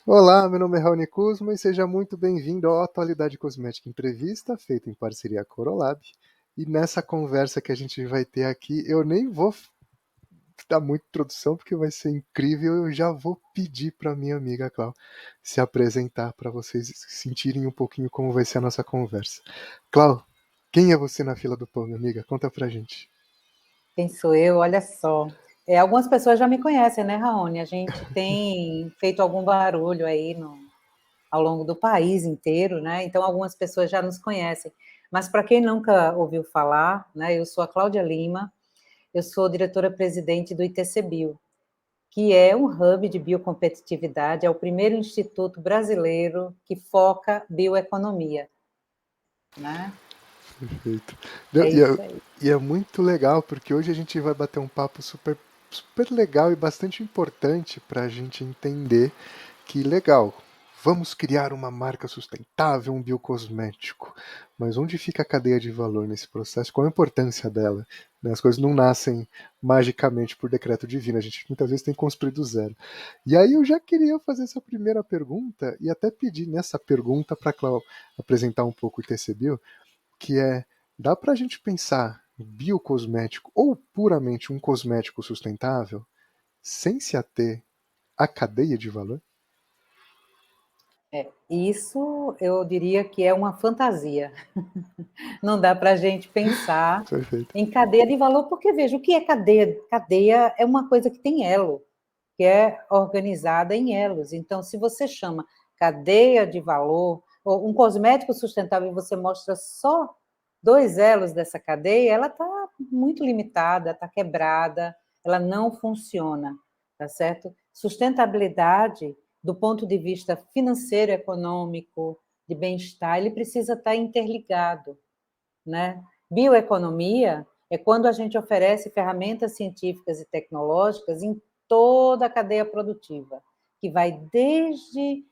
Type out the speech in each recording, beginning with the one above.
Olá, meu nome é Raoni Kuzma e seja muito bem-vindo ao Atualidade Cosmética Entrevista, feita em parceria com a Corolab. E nessa conversa que a gente vai ter aqui, eu nem vou dar muita introdução porque vai ser incrível. Eu já vou pedir para minha amiga Clau se apresentar para vocês sentirem um pouquinho como vai ser a nossa conversa. Clau, quem é você na fila do pão, minha amiga? Conta pra gente. Quem sou eu? Olha só. Algumas pessoas já me conhecem, né, Raoni? A gente tem feito algum barulho aí ao longo do país inteiro, né? Então, algumas pessoas já nos conhecem. Mas, para quem nunca ouviu falar, né, eu sou a Cláudia Lima, eu sou diretora-presidente do ITC-Bio, que é um hub de biocompetitividade, é o primeiro instituto brasileiro que foca bioeconomia, né? Perfeito. Não, É isso aí. e é muito legal, porque hoje a gente vai bater um papo super legal e bastante importante para a gente entender que, legal, vamos criar uma marca sustentável, um biocosmético. Mas onde fica a cadeia de valor nesse processo? Qual a importância dela? Né, as coisas não nascem magicamente por decreto divino, a gente muitas vezes tem que construir do zero. E aí eu já queria fazer essa primeira pergunta e até pedir nessa pergunta para a Clau apresentar um pouco o ITC Bio, que é, dá para a gente pensar biocosmético ou puramente um cosmético sustentável sem se ater à cadeia de valor? Isso eu diria que é uma fantasia. Não dá para a gente pensar Perfeito. em cadeia de valor, porque veja, o que é cadeia? Cadeia é uma coisa que tem elo, que é organizada em elos. Então, se você chama cadeia de valor, ou um cosmético sustentável e você mostra só dois elos dessa cadeia, ela está muito limitada, está quebrada, ela não funciona, tá certo? Sustentabilidade, do ponto de vista financeiro, econômico, de bem-estar, ele precisa estar interligado, né? Bioeconomia é quando a gente oferece ferramentas científicas e tecnológicas em toda a cadeia produtiva, que vai desde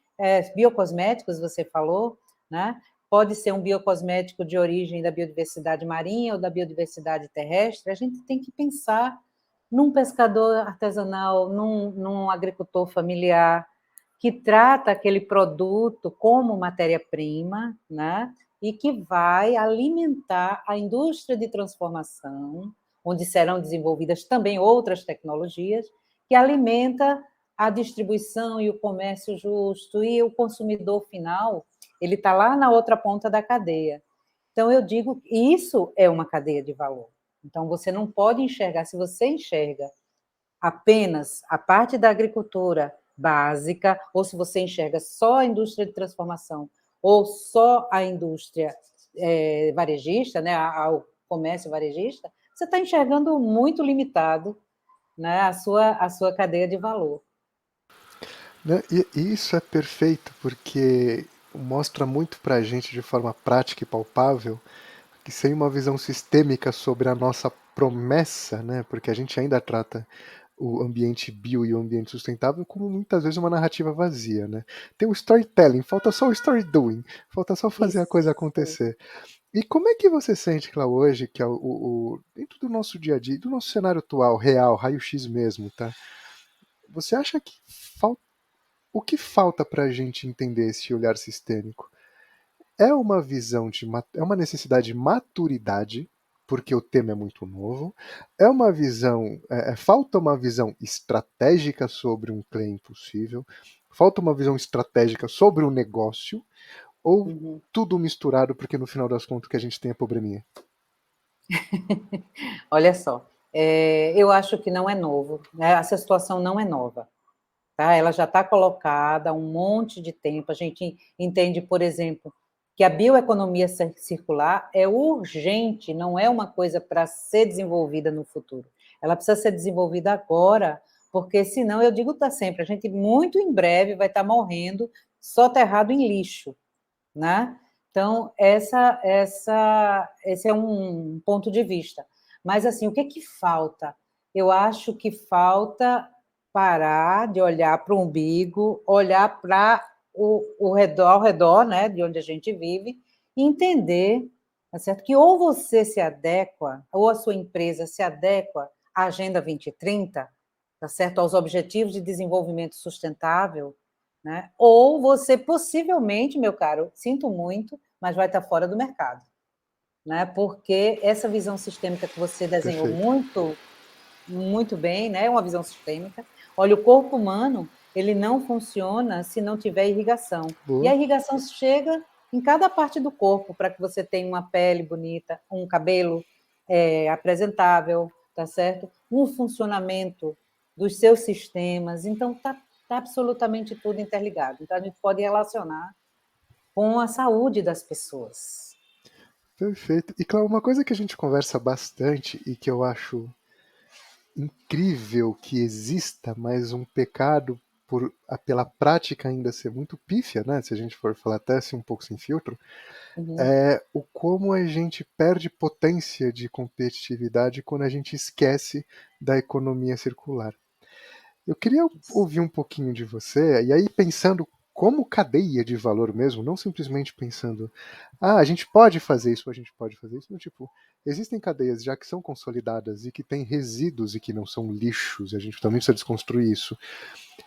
biocosméticos, você falou, né? Pode ser um biocosmético de origem da biodiversidade marinha ou da biodiversidade terrestre. A gente tem que pensar num pescador artesanal, num agricultor familiar, que trata aquele produto como matéria-prima, né? E que vai alimentar a indústria de transformação, onde serão desenvolvidas também outras tecnologias, que alimenta a distribuição e o comércio justo, e o consumidor final, ele está lá na outra ponta da cadeia. Então, eu digo que isso é uma cadeia de valor. Então, você não pode enxergar, se você enxerga apenas a parte da agricultura básica, ou se você enxerga só a indústria de transformação, ou só a indústria varejista, né, ao comércio varejista, você está enxergando muito limitado, né, a sua cadeia de valor. Né, e isso é perfeito, porque mostra muito para a gente de forma prática e palpável que sem uma visão sistêmica sobre a nossa promessa, né, porque a gente ainda trata o ambiente bio e o ambiente sustentável como muitas vezes uma narrativa vazia, né? Tem o storytelling, falta só o story doing, falta só fazer a coisa Isso. acontecer. E como é que você sente, Cláudio, hoje, que é dentro do nosso dia a dia, do nosso cenário atual, real, raio-x mesmo, tá? Você acha que falta, o que falta para a gente entender esse olhar sistêmico? É uma visão é uma necessidade de maturidade, porque o tema é muito novo. É uma visão, falta uma visão estratégica sobre um claim possível. Falta uma visão estratégica sobre o negócio, ou Uhum. tudo misturado, porque no final das contas o que a gente tem é probleminha. Olha só, eu acho que não é novo, né? Essa situação não é nova. Tá? Ela já está colocada há um monte de tempo. A gente entende, por exemplo, que a bioeconomia circular é urgente, não é uma coisa para ser desenvolvida no futuro. Ela precisa ser desenvolvida agora, porque senão, eu digo tá sempre, a gente muito em breve vai estar morrendo soterrado em lixo, né? Então, esse é um ponto de vista. Mas, assim, o que que falta? Eu acho que falta parar de olhar para o umbigo, olhar para o redor, ao redor, né, de onde a gente vive, e entender, tá certo? Que ou você se adequa, ou a sua empresa se adequa à Agenda 2030, tá certo? Aos Objetivos de Desenvolvimento Sustentável, né? Ou você possivelmente, meu caro, sinto muito, mas vai estar fora do mercado, né? Porque essa visão sistêmica que você desenhou Perfeito. muito, muito bem, né? É uma visão sistêmica. Olha, o corpo humano, ele não funciona se não tiver irrigação. E Boa. a irrigação chega em cada parte do corpo para que você tenha uma pele bonita, um cabelo apresentável, tá certo? Um funcionamento dos seus sistemas. Então, tá absolutamente tudo interligado. Então, a gente pode relacionar com a saúde das pessoas. Perfeito. E, Cláudio, uma coisa que a gente conversa bastante e que eu acho incrível que exista, mas um pecado pela prática ainda ser muito pífia, né? Se a gente for falar até assim um pouco sem filtro, Uhum. é o como a gente perde potência de competitividade quando a gente esquece da economia circular. Eu queria ouvir um pouquinho de você, e aí pensando como cadeia de valor mesmo, não simplesmente pensando, a gente pode fazer isso, a gente pode fazer isso, mas, tipo, existem cadeias já que são consolidadas e que têm resíduos e que não são lixos, e a gente também precisa desconstruir isso.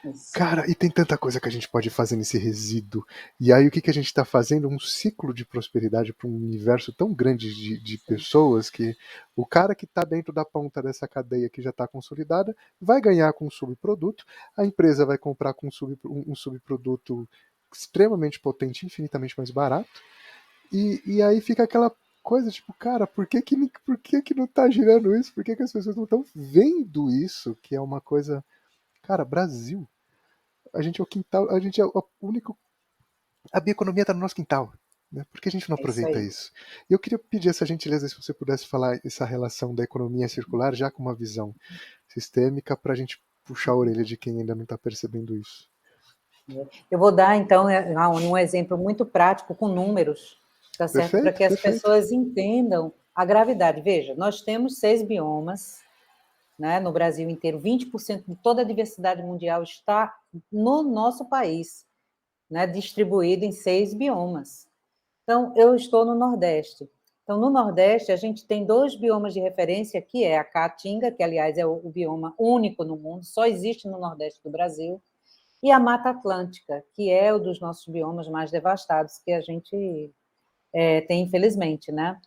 Isso. Cara, e tem tanta coisa que a gente pode fazer nesse resíduo. E aí o que a gente está fazendo? Um ciclo de prosperidade para um universo tão grande de pessoas que o cara que está dentro da ponta dessa cadeia que já está consolidada vai ganhar com um subproduto, a empresa vai comprar com um subproduto extremamente potente, infinitamente mais barato, e aí fica aquela coisa tipo, cara, por que que não está girando isso? Por que que as pessoas não estão vendo isso? Que é uma coisa. Cara, Brasil, a gente é o quintal, a gente é o único. A bioeconomia está no nosso quintal. Né? Por que a gente não É isso aproveita aí. isso? E eu queria pedir essa gentileza se você pudesse falar essa relação da economia circular já com uma visão sistêmica para a gente puxar a orelha de quem ainda não está percebendo isso. Eu vou dar, então, um exemplo muito prático com números, tá certo? Para Perfeito? que as Perfeito. pessoas entendam a gravidade. Veja, nós temos 6 biomas, né, no Brasil inteiro, 20% de toda a diversidade mundial está no nosso país, né, distribuído em 6 biomas. Então, eu estou no Nordeste. Então, no Nordeste, a gente tem 2 biomas de referência, que é a Caatinga, que, aliás, é o bioma único no mundo, só existe no Nordeste do Brasil, e a Mata Atlântica, que é um dos nossos biomas mais devastados que a gente tem, infelizmente, né?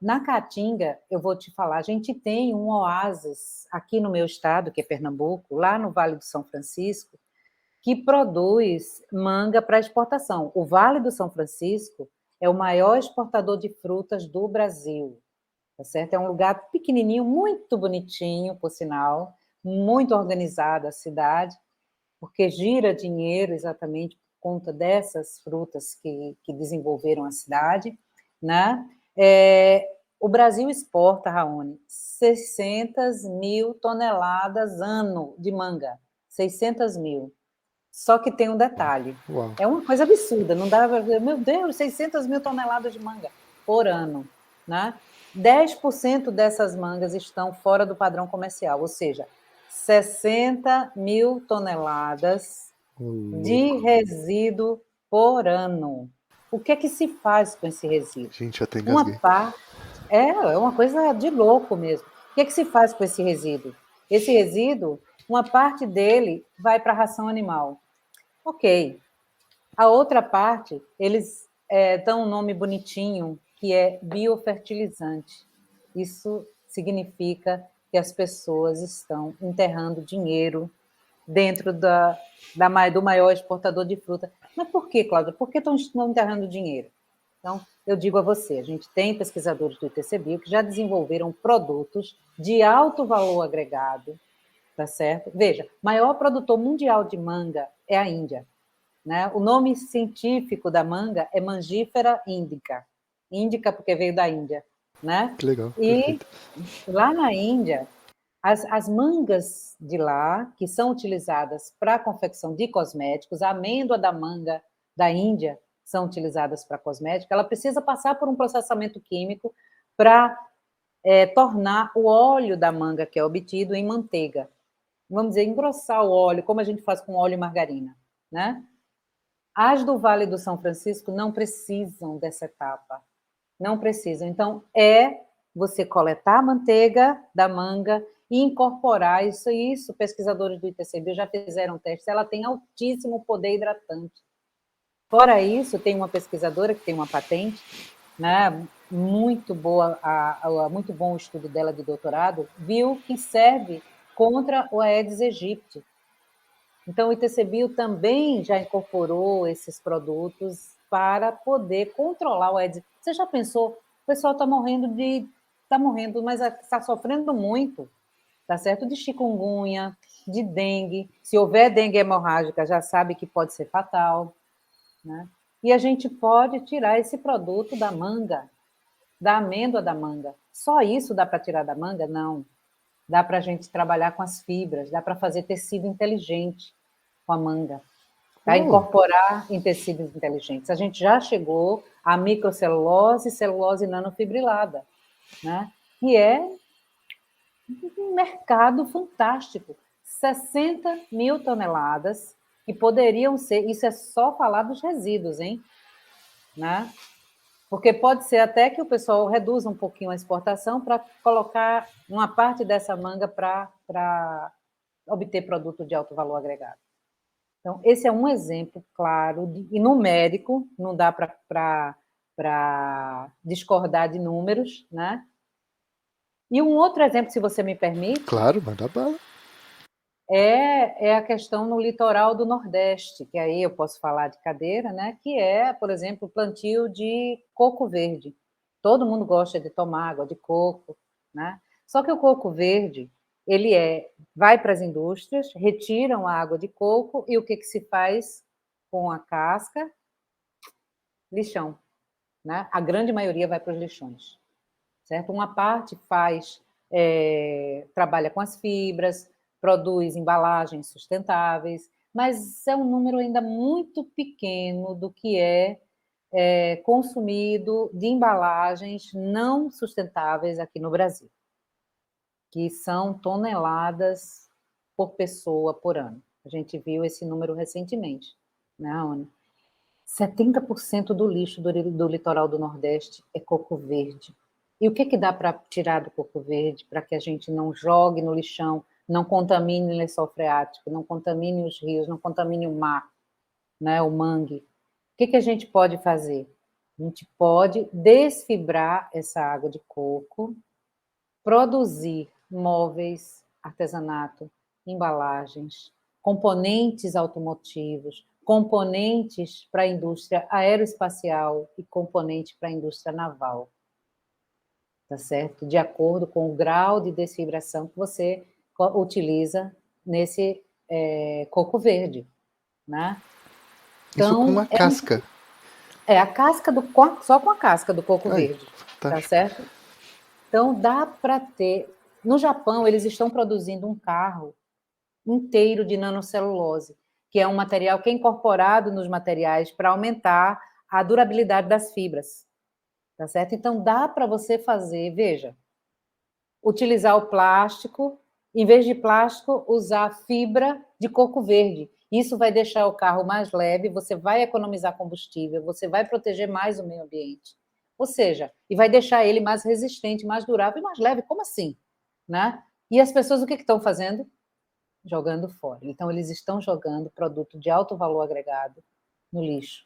Na Caatinga, eu vou te falar, a gente tem um oásis aqui no meu estado, que é Pernambuco, lá no Vale do São Francisco, que produz manga para exportação. O Vale do São Francisco é o maior exportador de frutas do Brasil, tá certo? É um lugar pequenininho, muito bonitinho, por sinal, muito organizada a cidade, porque gira dinheiro exatamente por conta dessas frutas que desenvolveram a cidade, né? O Brasil exporta, Raoni, 600 mil toneladas ano de manga, 600 mil. Só que tem um detalhe, Uau. é uma coisa absurda, não dá para ver, meu Deus, 600 mil toneladas de manga por ano, né? 10% dessas mangas estão fora do padrão comercial, ou seja, 60 mil toneladas Ô, de louco. resíduo por ano. O que é que se faz com esse resíduo? Gente, até Uma engasguei. parte é uma coisa de louco mesmo. O que é que se faz com esse resíduo? Esse resíduo, uma parte dele vai para a ração animal. Ok. A outra parte, eles dão um nome bonitinho, que é biofertilizante. Isso significa que as pessoas estão enterrando dinheiro dentro do maior exportador de fruta. Mas por que, Cláudia? Por que estão enterrando dinheiro? Então, eu digo a você, a gente tem pesquisadores do ITCBio que já desenvolveram produtos de alto valor agregado, tá certo? Veja, maior produtor mundial de manga é a Índia, né? O nome científico da manga é Mangifera indica, índica porque veio da Índia, né? Que legal, E perfeito. lá na Índia, as mangas de lá, que são utilizadas para a confecção de cosméticos, a amêndoa da manga da Índia são utilizadas para cosmética, ela precisa passar por um processamento químico para tornar o óleo da manga que é obtido em manteiga. Vamos dizer, engrossar o óleo, como a gente faz com óleo e margarina, né? As do Vale do São Francisco não precisam dessa etapa, não precisam. Então, você coletar a manteiga da manga e incorporar isso, pesquisadores do ITCB já fizeram testes, ela tem altíssimo poder hidratante. Fora isso, tem uma pesquisadora que tem uma patente, né, muito boa, muito bom o estudo dela de doutorado, viu que serve contra o Aedes aegypti. Então, o ITCBio também já incorporou esses produtos para poder controlar o Aedes. Você já pensou? O pessoal está morrendo, mas está sofrendo muito, tá certo? De chikungunya, de dengue. Se houver dengue hemorrágica, já sabe que pode ser fatal, né? E a gente pode tirar esse produto da manga, da amêndoa da manga. Só isso dá para tirar da manga? Não. Dá para a gente trabalhar com as fibras, dá para fazer tecido inteligente com a manga, tá? Incorporar em tecidos inteligentes. A gente já chegou à microcelulose e celulose nanofibrilada, né? E é um mercado fantástico. 60 mil toneladas que poderiam ser, isso é só falar dos resíduos, hein? Né? Porque pode ser até que o pessoal reduza um pouquinho a exportação para colocar uma parte dessa manga para obter produto de alto valor agregado. Então, esse é um exemplo claro e numérico, não dá para discordar de números, né? E um outro exemplo, se você me permite. Claro, manda bala. É a questão no litoral do Nordeste, que aí eu posso falar de cadeira, né? Que é, por exemplo, o plantio de coco verde. Todo mundo gosta de tomar água de coco, né? Só que o coco verde, ele vai para as indústrias, retiram a água de coco e o que se faz com a casca? Lixão, né? A grande maioria vai para os lixões, certo? Uma parte trabalha com as fibras, produz embalagens sustentáveis, mas é um número ainda muito pequeno do que é consumido de embalagens não sustentáveis aqui no Brasil, que são toneladas por pessoa por ano. A gente viu esse número recentemente, né, Ana? 70% do lixo do litoral do Nordeste é coco verde. E o que dá para tirar do coco verde para que a gente não jogue no lixão, não contamine o lençol freático, não contamine os rios, não contamine o mar, né, o mangue? O que a gente pode fazer? A gente pode desfibrar essa água de coco, produzir móveis, artesanato, embalagens, componentes automotivos, componentes para a indústria aeroespacial e componente para a indústria naval, tá certo? De acordo com o grau de desfibração que você utiliza nesse coco verde, né? Isso com Então, a casca. a casca só com a casca do coco Ai, verde, tá fantástico. certo? Então, dá para ter... No Japão, eles estão produzindo um carro inteiro de nanocelulose, que é um material que é incorporado nos materiais para aumentar a durabilidade das fibras, tá certo? Então, dá para você fazer, veja, utilizar o plástico, em vez de plástico, usar fibra de coco verde. Isso vai deixar o carro mais leve, você vai economizar combustível, você vai proteger mais o meio ambiente. Ou seja, e vai deixar ele mais resistente, mais durável e mais leve. Como assim? Né? E as pessoas o que estão fazendo? Jogando fora. Então, eles estão jogando produto de alto valor agregado no lixo.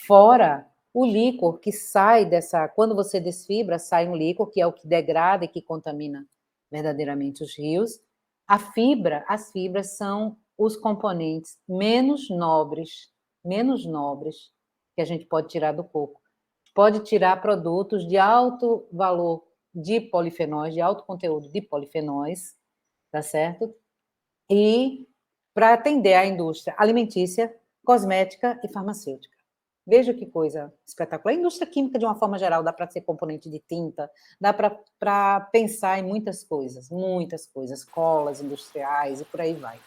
Fora o líquor que sai dessa... Quando você desfibra, sai um líquor, que é o que degrada e que contamina verdadeiramente os rios. As fibras são os componentes menos nobres que a gente pode tirar do coco. Pode tirar produtos de alto valor de polifenóis, de alto conteúdo de polifenóis, tá certo? E para atender a indústria alimentícia, cosmética e farmacêutica. Veja que coisa espetacular. A indústria química, de uma forma geral, dá para ser componente de tinta, dá para pensar em muitas coisas, colas industriais e por aí vai.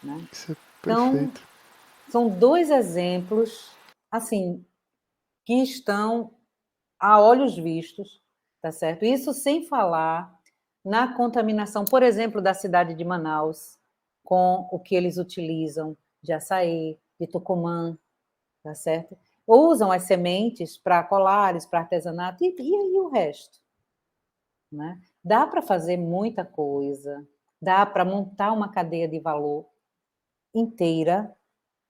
Né? Isso é Então, perfeito. são 2 exemplos, assim, que estão a olhos vistos, tá certo? Isso sem falar na contaminação, por exemplo, da cidade de Manaus, com o que eles utilizam de açaí, de tucumã, tá certo? Usam as sementes para colares, para artesanato, e o resto, né? Dá para fazer muita coisa, dá para montar uma cadeia de valor inteira,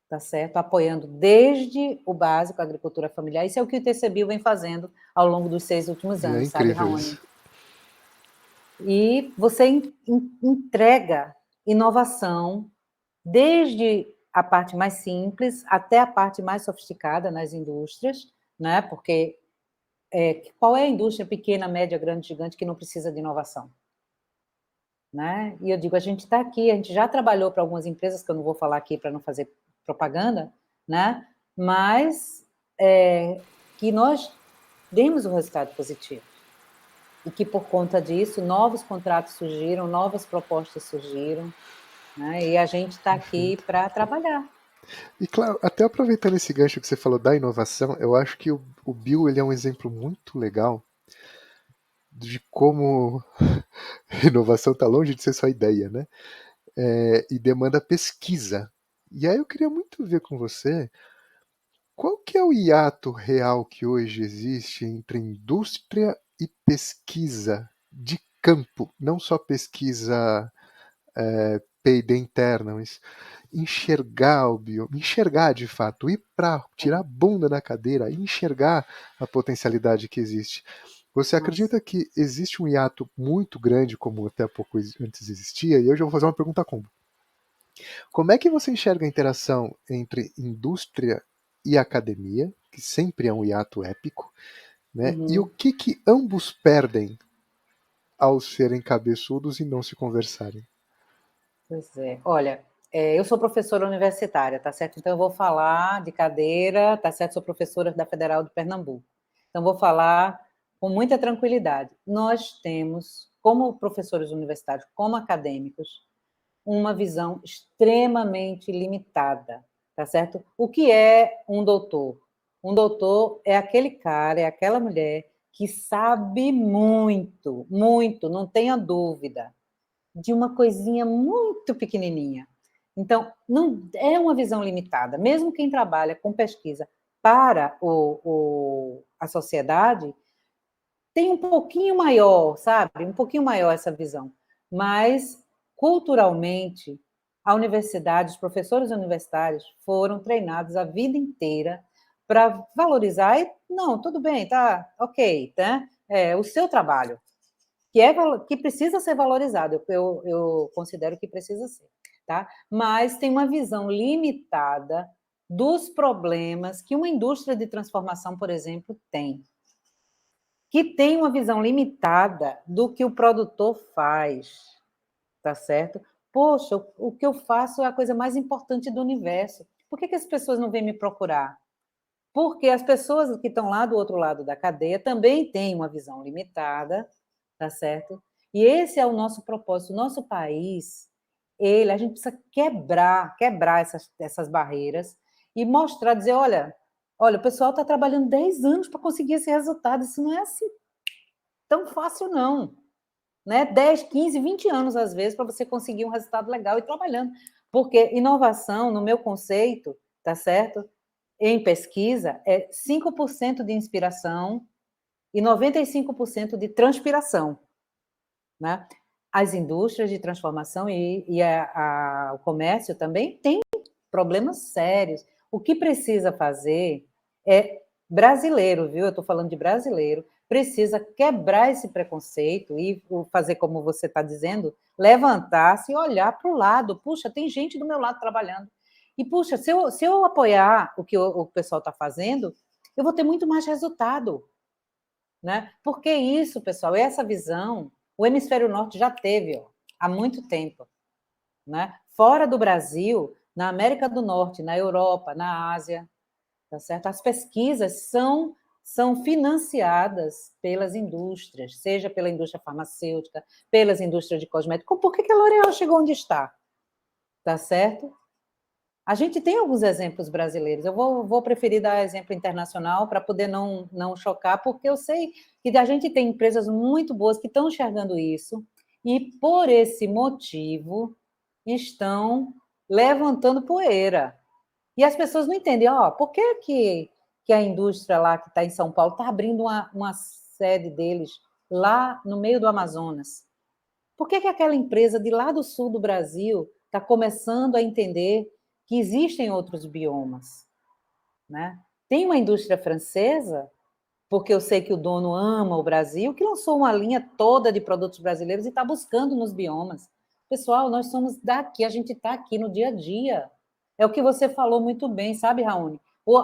tá certo? Apoiando desde o básico, a agricultura familiar. Isso é o que o TCBio vem fazendo ao longo dos 6 últimos E é anos, sabe, incrível Raoni? isso. E você entrega inovação desde a parte mais simples até a parte mais sofisticada nas indústrias, né? Porque qual é a indústria pequena, média, grande, gigante que não precisa de inovação? Né? E eu digo, a gente está aqui, a gente já trabalhou para algumas empresas, que eu não vou falar aqui para não fazer propaganda, né? Mas que nós demos um resultado positivo. E que, por conta disso, novos contratos surgiram, novas propostas surgiram, né? E a gente está aqui Perfeito. para trabalhar. E claro, até aproveitando esse gancho que você falou da inovação, eu acho que o Bill ele é um exemplo muito legal de como a inovação está longe de ser só ideia, né? E demanda pesquisa. E aí eu queria muito ver com você qual que é o hiato real que hoje existe entre indústria e pesquisa de campo, não só pesquisa P&D interna, mas enxergar o bioma, enxergar de fato, ir para tirar a bunda da cadeira e enxergar a potencialidade que existe. Você Nossa. acredita que existe um hiato muito grande, como até pouco antes existia? E hoje eu vou fazer uma pergunta combo. Como é que você enxerga a interação entre indústria e academia, que sempre é um hiato épico, né? E o Uhum. que ambos perdem ao serem cabeçudos e não se conversarem? Pois é. Olha, eu sou professora universitária, tá certo? Então eu vou falar de cadeira, tá certo? Sou professora da Federal de Pernambuco. Então vou falar com muita tranquilidade. Nós temos, como professores universitários, como acadêmicos, uma visão extremamente limitada, tá certo? O que é um doutor? Um doutor é aquele cara, é aquela mulher que sabe muito, muito, não tenha dúvida, de uma coisinha muito pequenininha. Então, não é uma visão limitada. Mesmo quem trabalha com pesquisa para a sociedade, tem um pouquinho maior, sabe? Um pouquinho maior essa visão. Mas, culturalmente, a universidade, os professores universitários foram treinados a vida inteira para valorizar e, não, tudo bem, tá, ok, tá? O seu trabalho, que precisa ser valorizado, eu considero que precisa ser, tá? Mas tem uma visão limitada dos problemas que uma indústria de transformação, por exemplo, tem, que tem uma visão limitada do que o produtor faz, tá certo? Poxa, o que eu faço é a coisa mais importante do universo. Por que as pessoas não vêm me procurar? Porque as pessoas que estão lá do outro lado da cadeia também têm uma visão limitada, tá certo? E esse é o nosso propósito. O nosso país, a gente precisa quebrar essas barreiras e mostrar, dizer, olha, o pessoal está trabalhando 10 anos para conseguir esse resultado. Isso não é assim tão fácil, não. Né? 10, 15, 20 anos, às vezes, para você conseguir um resultado legal e trabalhando. Porque inovação, no meu conceito, tá certo? Em pesquisa, é 5% de inspiração e 95% de transpiração. Né? As indústrias de transformação e o comércio também têm problemas sérios. O que precisa fazer é brasileiro, viu? Eu estou falando de brasileiro, precisa quebrar esse preconceito e fazer como você está dizendo, levantar-se e olhar para o lado. Puxa, tem gente do meu lado trabalhando. E, puxa, se eu apoiar o que o pessoal está fazendo, eu vou ter muito mais resultado. Né? Porque isso, pessoal, essa visão, o hemisfério norte já teve há muito tempo. Né? Fora do Brasil, na América do Norte, na Europa, na Ásia, tá certo? As pesquisas são financiadas pelas indústrias, seja pela indústria farmacêutica, pelas indústrias de cosméticos. Por que a L'Oréal chegou onde está? Tá certo? A gente tem alguns exemplos brasileiros. Eu vou preferir dar exemplo internacional para poder não chocar, porque eu sei que a gente tem empresas muito boas que estão enxergando isso e, por esse motivo, estão levantando poeira. E as pessoas não entendem, por que a indústria lá que está em São Paulo está abrindo uma sede deles lá no meio do Amazonas. Por que aquela empresa de lá do sul do Brasil está começando a entender que existem outros biomas, né? Tem uma indústria francesa, porque eu sei que o dono ama o Brasil, que lançou uma linha toda de produtos brasileiros e está buscando nos biomas. Pessoal, nós somos daqui, a gente está aqui no dia a dia. É o que você falou muito bem, sabe, Raoni?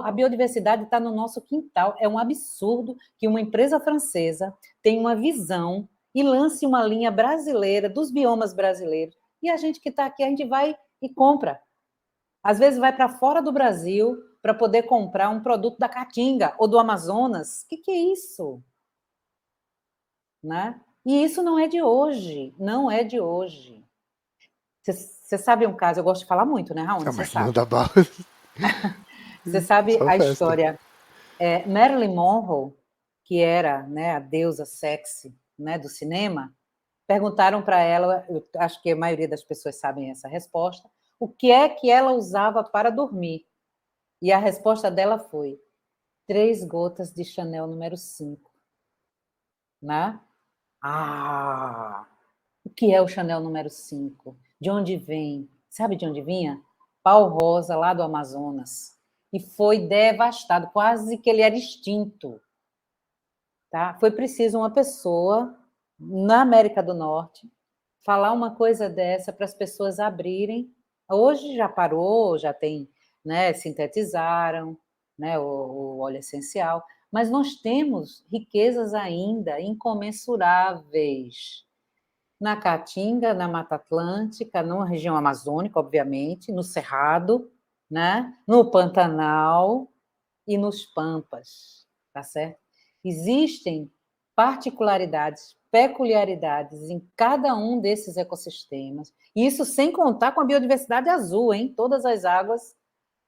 A biodiversidade está no nosso quintal. É um absurdo que uma empresa francesa tenha uma visão e lance uma linha brasileira, dos biomas brasileiros, e a gente que está aqui, a gente vai e compra. Às vezes vai para fora do Brasil para poder comprar um produto da Caatinga ou do Amazonas. O que é isso? Né? E isso não é de hoje, não é de hoje. Você sabe um caso, eu gosto de falar muito, né, Raoni? Ah, Você mas sabe. manda bala. Você sabe Só a festa. história. Marilyn Monroe, que era, né, a deusa sexy, né, do cinema, perguntaram para ela, eu acho que a maioria das pessoas sabem essa resposta, o que é que ela usava para dormir. E a resposta dela foi 3 gotas de Chanel número 5. Né? O que é o Chanel número 5? De onde vem? Sabe de onde vinha? Pau rosa, lá do Amazonas. E foi devastado, quase que ele era extinto. Tá? Foi preciso uma pessoa na América do Norte falar uma coisa dessa para as pessoas abrirem. Hoje já parou, já tem, né, sintetizaram, né, o óleo essencial, mas nós temos riquezas ainda incomensuráveis na Caatinga, na Mata Atlântica, na região amazônica, obviamente, no Cerrado, né, no Pantanal e nos Pampas, tá certo? Existem particularidades, peculiaridades em cada um desses ecossistemas, e isso sem contar com a biodiversidade azul, hein? Todas as águas,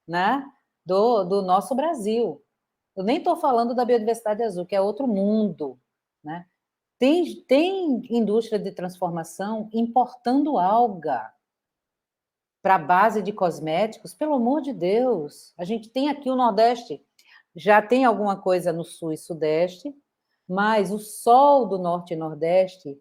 né, do nosso Brasil. Eu nem estou falando da biodiversidade azul, que é outro mundo, né? Tem indústria de transformação importando alga para a base de cosméticos, pelo amor de Deus. A gente tem aqui o Nordeste, já tem alguma coisa no Sul e Sudeste, mas o sol do Norte e Nordeste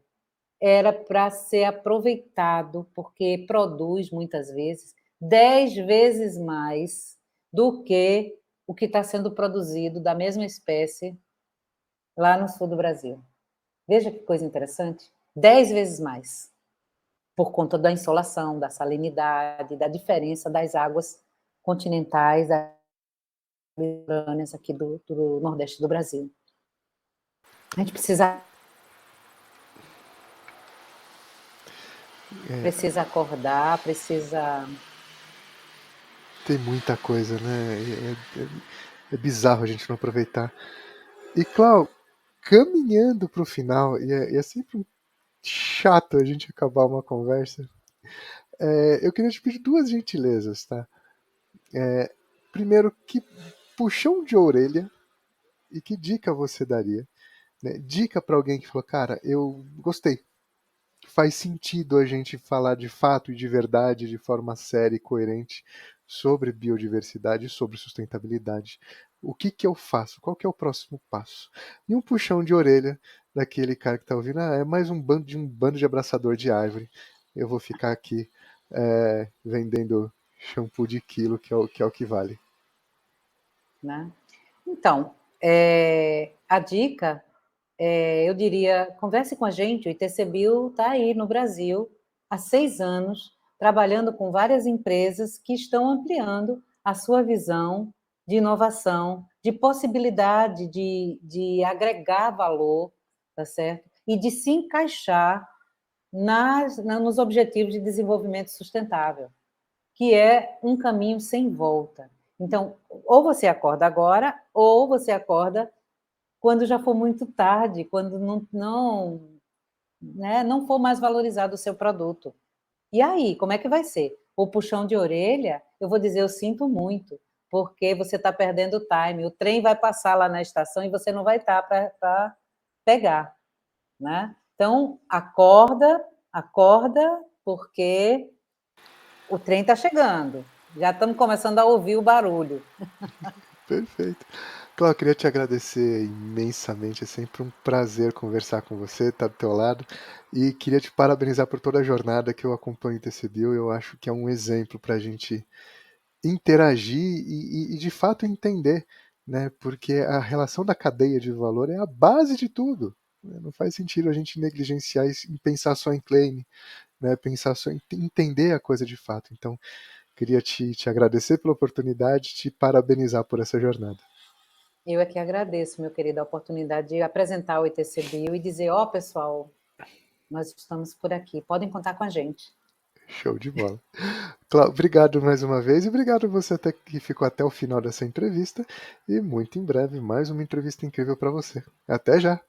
era para ser aproveitado, porque produz, muitas vezes, 10 vezes mais do que o que está sendo produzido da mesma espécie lá no sul do Brasil. Veja que coisa interessante. 10 vezes mais, por conta da insolação, da salinidade, da diferença das águas continentais, das litorâneas aqui do Nordeste do Brasil. A gente precisa acordar, precisa... Tem muita coisa, né? É bizarro a gente não aproveitar. E, Clau, caminhando pro final, e é sempre chato a gente acabar uma conversa, eu queria te pedir duas gentilezas, tá? Primeiro, que puxão de orelha e que dica você daria? Né? Dica para alguém que falou, cara, eu gostei. Faz sentido a gente falar de fato e de verdade, de forma séria e coerente sobre biodiversidade e sobre sustentabilidade. O que que eu faço? Qual que é o próximo passo? E um puxão de orelha daquele cara que está ouvindo, é mais um bando de abraçador de árvore. Eu vou ficar aqui vendendo shampoo de quilo, que é o que vale. Né? Então, a dica, eu diria, converse com a gente, o ITCBio está aí no Brasil há 6 anos, trabalhando com várias empresas que estão ampliando a sua visão de inovação, de possibilidade de agregar valor, tá certo? E de se encaixar nos objetivos de desenvolvimento sustentável, que é um caminho sem volta. Então, ou você acorda agora, ou você acorda quando já for muito tarde, quando não for mais valorizado o seu produto. E aí, como é que vai ser? O puxão de orelha, eu vou dizer, eu sinto muito, porque você está perdendo o time, o trem vai passar lá na estação e você não vai estar para pegar. Né? Então, acorda, porque o trem está chegando. Já estamos começando a ouvir o barulho. Perfeito. Cláudio, eu queria te agradecer imensamente. É sempre um prazer conversar com você, estar do teu lado. E queria te parabenizar por toda a jornada que eu acompanho o TCBio. Eu acho que é um exemplo para a gente interagir e de fato entender, né? Porque a relação da cadeia de valor é a base de tudo. Né? Não faz sentido a gente negligenciar isso e pensar só em claim, né? Pensar só em entender a coisa de fato. Então, queria te agradecer pela oportunidade, te parabenizar por essa jornada. Eu é que agradeço, meu querido, a oportunidade de apresentar o ITC Bio e dizer, ó, pessoal, nós estamos por aqui, podem contar com a gente. Show de bola. Obrigado mais uma vez e obrigado você até que ficou até o final dessa entrevista. E muito em breve mais uma entrevista incrível para você. Até já!